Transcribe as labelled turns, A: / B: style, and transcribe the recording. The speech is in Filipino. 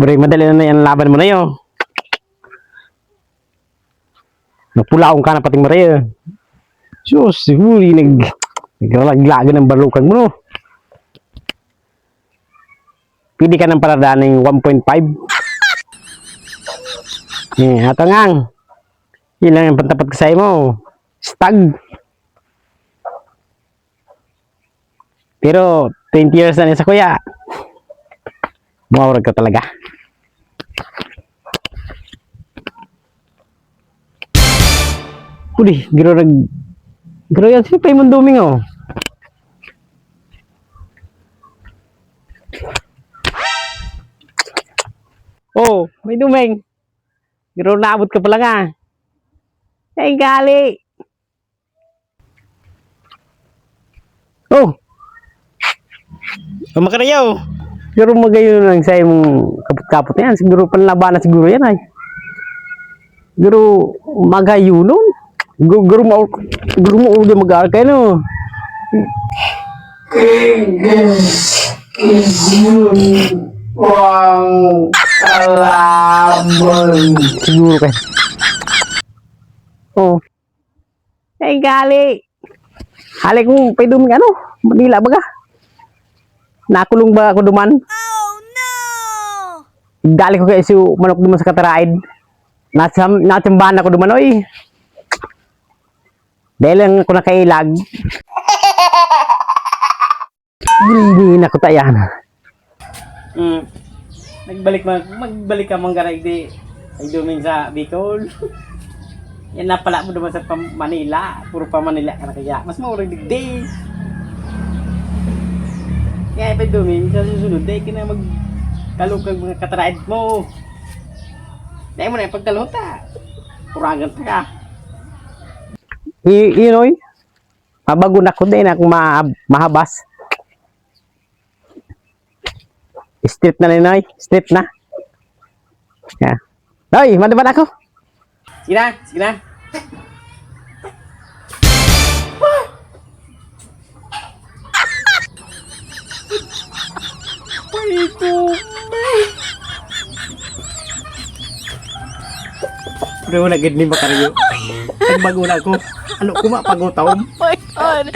A: Bre, madali na yan laban mo na yun. Napulaong ka na pating Maria. Diyos, siguro naglaglagan ng balukan mo, no? Pili ka ng paradaning 1.5. Ato ngang. Ilang yung pantapat kasay mo. Stag. Pero, 20 years na sa kuya. Mawag ka talaga. Uli, giro yan. Sino pa yung duming, oh? Oh, may duming. Giro naabot ka pala nga. Ay, gali. Oh. Makarayaw. Siguro magayon lang sa imong kapot-kapot yan. Siguro panlabanan siguro yan ay. Siguro magayunon. Siguro mo ulit mag-arkay no. Wow. Kalaban. Siguro kayo. Oh. Ay gali. Halik mo pay duming ano? Manila baga. Nakulong ba ako duman?
B: Oh no!
A: Gali ko kay si manok duman sa Cataraid. Natsambahan ako duman oy. Dahil lang ako nakailag. Hindi na ko tayan. Magbalik ka mong garay di ay duming sa Bicol. Yan na pala mo duman sa Manila. Puro pa Manila ka na kaya. Mas maurang digdi. Kaya pa duming sa susunod dahil ka na magkalukag mga Cataraid mo. Dahil mo na yung pagkaluta. Puragan pa ka. Inoy, mabago na ko din ako mahabas. Strip na Inoy, strip na. Yeah. Oy, madaban ako. Sige na, sige na. Pero wala gid ni makaryo. Pagbago na ako. Ano ko mapagutaw?
B: Oh my God!